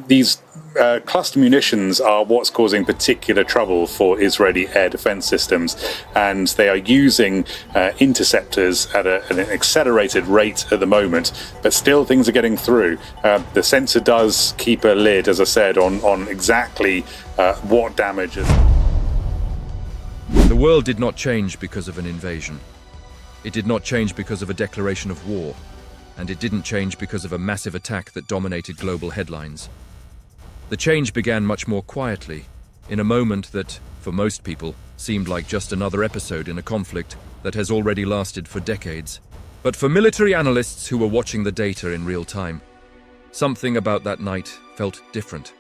these cluster munitions are what's causing particular trouble for Israeli air defense systems, and they are using interceptors at an accelerated rate at the moment, but still things are getting through. The sensor does keep a lid, as I said, on exactly what damage. The world did not change because of an invasion. It did not change because of a declaration of war. And it didn't change because of a massive attack that dominated global headlines. The change began much more quietly, in a moment that, for most people, seemed like just another episode in a conflict that has already lasted for decades. But for military analysts who were watching the data in real time, something about that night felt different.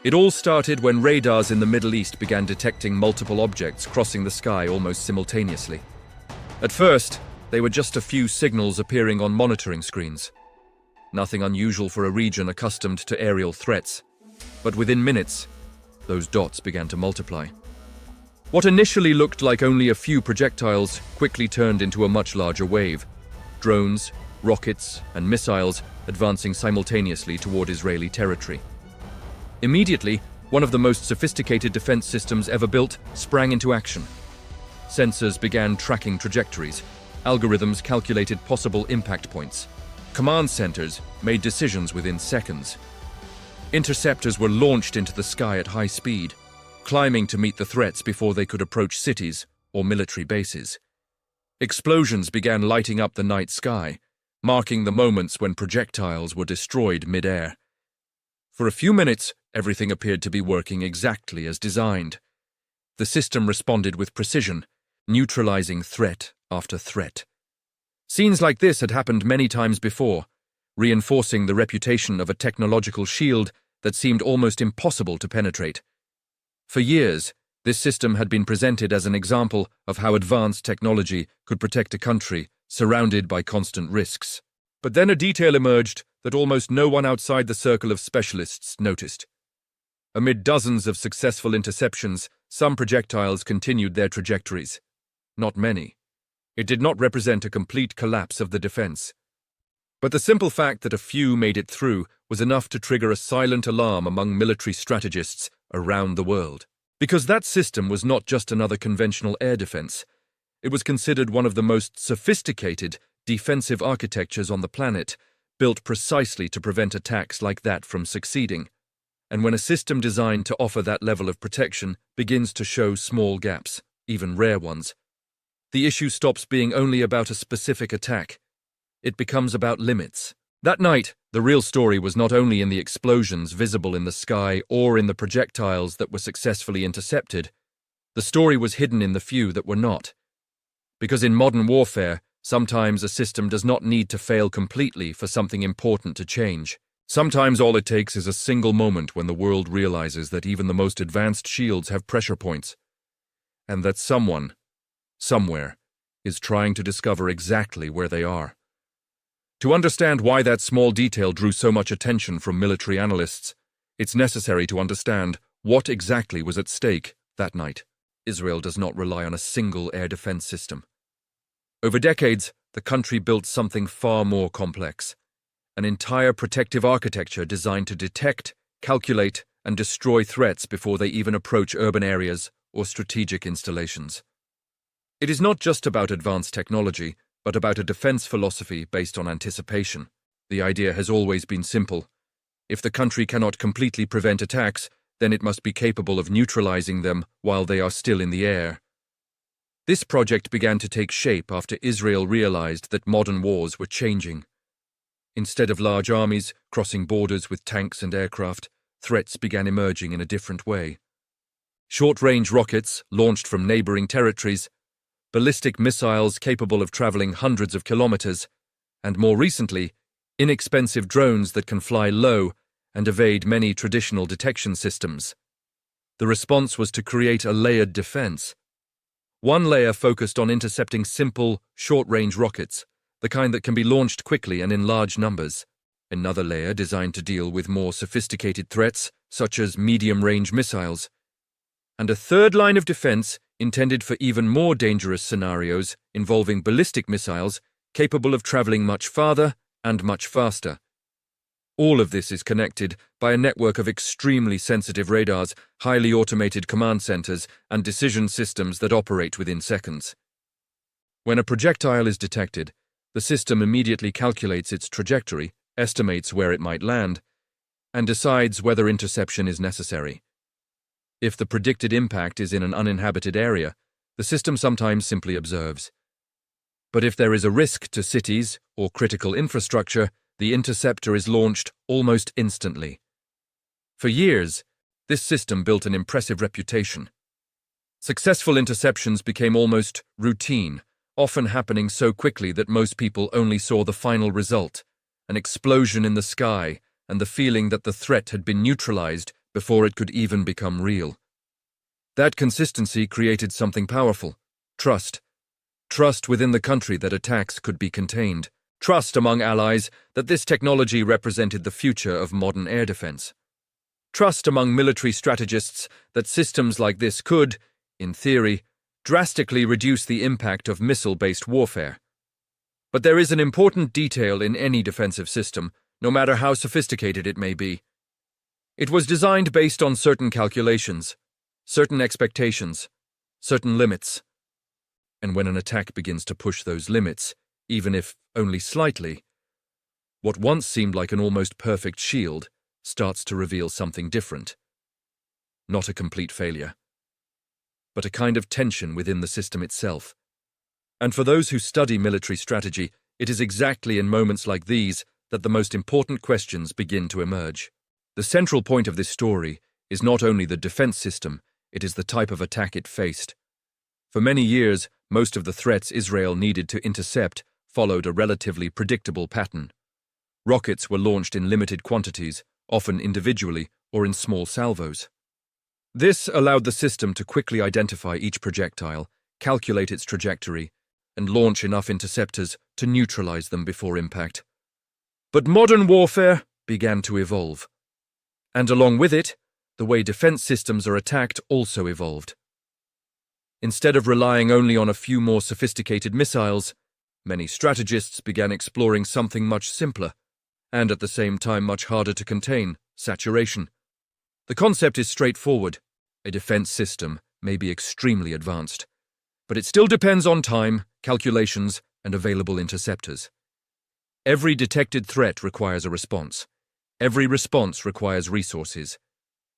It all started when radars in the Middle East began detecting multiple objects crossing the sky almost simultaneously. At first, they were just a few signals appearing on monitoring screens. Nothing unusual for a region accustomed to aerial threats. But within minutes, those dots began to multiply. What initially looked like only a few projectiles quickly turned into a much larger wave. Drones, rockets, and missiles advancing simultaneously toward Israeli territory. Immediately, one of the most sophisticated defense systems ever built sprang into action. Sensors began tracking trajectories. Algorithms calculated possible impact points. Command centers made decisions within seconds. Interceptors were launched into the sky at high speed, climbing to meet the threats before they could approach cities or military bases. Explosions began lighting up the night sky, marking the moments when projectiles were destroyed mid-air. For a few minutes, everything appeared to be working exactly as designed. The system responded with precision, neutralizing threat after threat. Scenes like this had happened many times before, reinforcing the reputation of a technological shield that seemed almost impossible to penetrate. For years, this system had been presented as an example of how advanced technology could protect a country surrounded by constant risks. But then a detail emerged that almost no one outside the circle of specialists noticed. Amid dozens of successful interceptions, some projectiles continued their trajectories. Not many. It did not represent a complete collapse of the defense. But the simple fact that a few made it through was enough to trigger a silent alarm among military strategists around the world. Because that system was not just another conventional air defense. It was considered one of the most sophisticated defensive architectures on the planet, built precisely to prevent attacks like that from succeeding. And when a system designed to offer that level of protection begins to show small gaps, even rare ones, the issue stops being only about a specific attack. It becomes about limits. That night, the real story was not only in the explosions visible in the sky or in the projectiles that were successfully intercepted. The story was hidden in the few that were not. Because in modern warfare, sometimes a system does not need to fail completely for something important to change. Sometimes all it takes is a single moment when the world realizes that even the most advanced shields have pressure points, and that someone, somewhere, is trying to discover exactly where they are. To understand why that small detail drew so much attention from military analysts, it's necessary to understand what exactly was at stake that night. Israel does not rely on a single air defense system. Over decades, the country built something far more complex. An entire protective architecture designed to detect, calculate, and destroy threats before they even approach urban areas or strategic installations. It is not just about advanced technology, but about a defense philosophy based on anticipation. The idea has always been simple. If the country cannot completely prevent attacks, then it must be capable of neutralizing them while they are still in the air. This project began to take shape after Israel realized that modern wars were changing. Instead of large armies crossing borders with tanks and aircraft, threats began emerging in a different way. Short-range rockets launched from neighboring territories, ballistic missiles capable of traveling hundreds of kilometers, and more recently, inexpensive drones that can fly low and evade many traditional detection systems. The response was to create a layered defense. One layer focused on intercepting simple, short-range rockets, the kind that can be launched quickly and in large numbers. Another layer designed to deal with more sophisticated threats, such as medium-range missiles. And a third line of defense intended for even more dangerous scenarios involving ballistic missiles capable of traveling much farther and much faster. All of this is connected by a network of extremely sensitive radars, highly automated command centers, and decision systems that operate within seconds. When a projectile is detected, the system immediately calculates its trajectory, estimates where it might land, and decides whether interception is necessary. If the predicted impact is in an uninhabited area, the system sometimes simply observes. But if there is a risk to cities or critical infrastructure, the interceptor is launched almost instantly. For years, this system built an impressive reputation. Successful interceptions became almost routine, often happening so quickly that most people only saw the final result, an explosion in the sky and the feeling that the threat had been neutralized before it could even become real. That consistency created something powerful: trust. Trust within the country that attacks could be contained. Trust among allies that this technology represented the future of modern air defense. Trust among military strategists that systems like this could, in theory, drastically reduce the impact of missile-based warfare. But there is an important detail in any defensive system, no matter how sophisticated it may be. It was designed based on certain calculations, certain expectations, certain limits. And when an attack begins to push those limits, even if only slightly, what once seemed like an almost perfect shield starts to reveal something different. Not a complete failure, but a kind of tension within the system itself. And for those who study military strategy, it is exactly in moments like these that the most important questions begin to emerge. The central point of this story is not only the defense system, it is the type of attack it faced. For many years, most of the threats Israel needed to intercept followed a relatively predictable pattern. Rockets were launched in limited quantities, often individually or in small salvos. This allowed the system to quickly identify each projectile, calculate its trajectory, and launch enough interceptors to neutralize them before impact. But modern warfare began to evolve. And along with it, the way defense systems are attacked also evolved. Instead of relying only on a few more sophisticated missiles, many strategists began exploring something much simpler, and at the same time much harder to contain: saturation. The concept is straightforward. A defense system may be extremely advanced, but it still depends on time, calculations, and available interceptors. Every detected threat requires a response. Every response requires resources,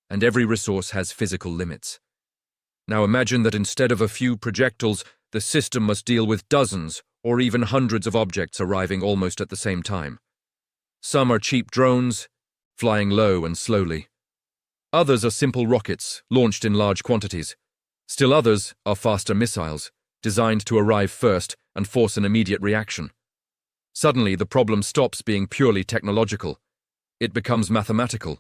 and every resource has physical limits. Now imagine that instead of a few projectiles, the system must deal with dozens or even hundreds of objects arriving almost at the same time. Some are cheap drones, flying low and slowly. Others are simple rockets, launched in large quantities. Still others are faster missiles, designed to arrive first and force an immediate reaction. Suddenly, the problem stops being purely technological. It becomes mathematical.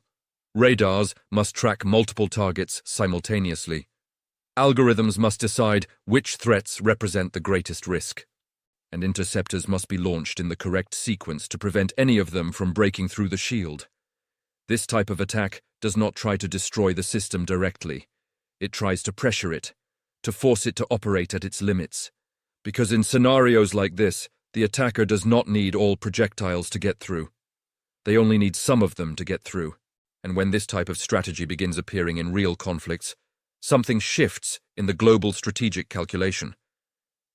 Radars must track multiple targets simultaneously. Algorithms must decide which threats represent the greatest risk, and interceptors must be launched in the correct sequence to prevent any of them from breaking through the shield. This type of attack does not try to destroy the system directly. It tries to pressure it, to force it to operate at its limits. Because in scenarios like this, the attacker does not need all projectiles to get through. They only need some of them to get through. And when this type of strategy begins appearing in real conflicts, something shifts in the global strategic calculation.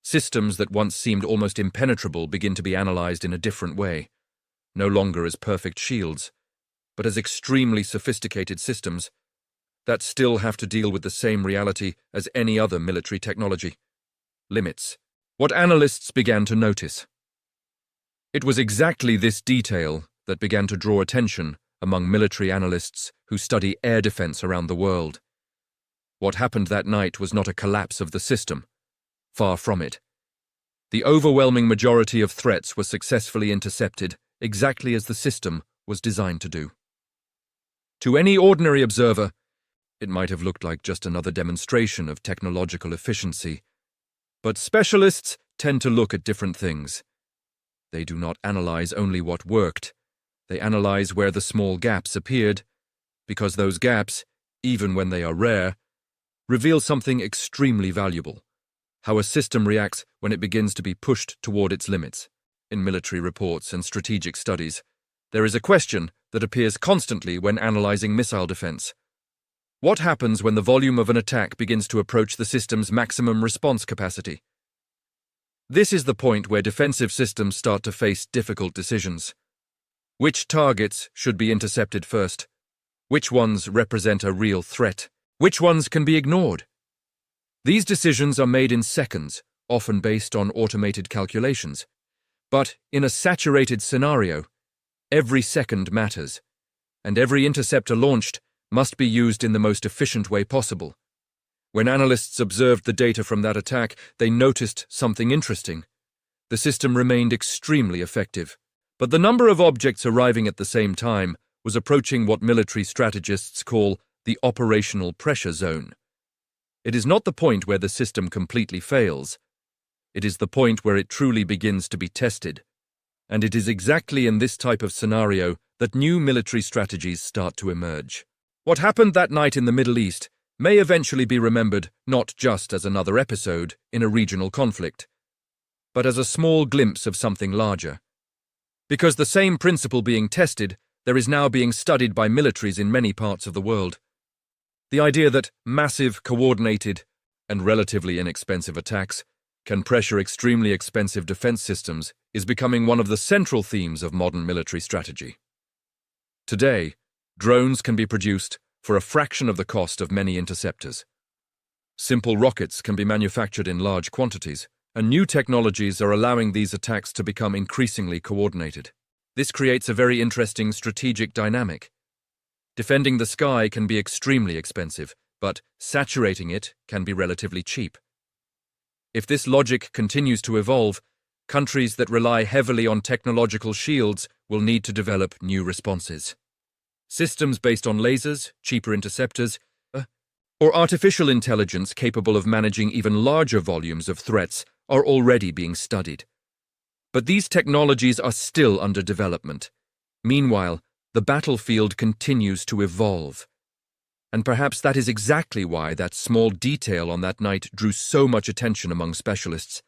Systems that once seemed almost impenetrable begin to be analyzed in a different way, no longer as perfect shields, but as extremely sophisticated systems that still have to deal with the same reality as any other military technology: limits. What analysts began to notice. It was exactly this detail that began to draw attention among military analysts who study air defense around the world. What happened that night was not a collapse of the system. Far from it. The overwhelming majority of threats were successfully intercepted exactly as the system was designed to do. To any ordinary observer, it might have looked like just another demonstration of technological efficiency. But specialists tend to look at different things. They do not analyze only what worked. They analyze where the small gaps appeared, because those gaps, even when they are rare, reveal something extremely valuable: how a system reacts when it begins to be pushed toward its limits. In military reports and strategic studies, there is a question that appears constantly when analyzing missile defense. What happens when the volume of an attack begins to approach the system's maximum response capacity? This is the point where defensive systems start to face difficult decisions. Which targets should be intercepted first? Which ones represent a real threat? Which ones can be ignored? These decisions are made in seconds, often based on automated calculations. But in a saturated scenario, every second matters, and every interceptor launched must be used in the most efficient way possible. When analysts observed the data from that attack, they noticed something interesting. The system remained extremely effective, but the number of objects arriving at the same time was approaching what military strategists call the operational pressure zone. It is not the point where the system completely fails. It is the point where it truly begins to be tested. And it is exactly in this type of scenario that new military strategies start to emerge. What happened that night in the Middle East may eventually be remembered not just as another episode in a regional conflict, but as a small glimpse of something larger. Because the same principle being tested, there is now being studied by militaries in many parts of the world. The idea that massive, coordinated, and relatively inexpensive attacks can pressure extremely expensive defense systems is becoming one of the central themes of modern military strategy. Today, drones can be produced for a fraction of the cost of many interceptors. Simple rockets can be manufactured in large quantities, and new technologies are allowing these attacks to become increasingly coordinated. This creates a very interesting strategic dynamic. Defending the sky can be extremely expensive, but saturating it can be relatively cheap. If this logic continues to evolve, countries that rely heavily on technological shields will need to develop new responses. Systems based on lasers, cheaper interceptors, or artificial intelligence capable of managing even larger volumes of threats are already being studied. But these technologies are still under development. Meanwhile, the battlefield continues to evolve. And perhaps that is exactly why that small detail on that night drew so much attention among specialists.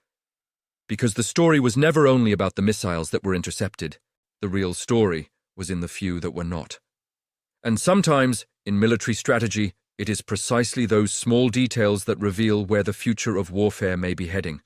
Because the story was never only about the missiles that were intercepted. The real story was in the few that were not. And sometimes, in military strategy, it is precisely those small details that reveal where the future of warfare may be heading.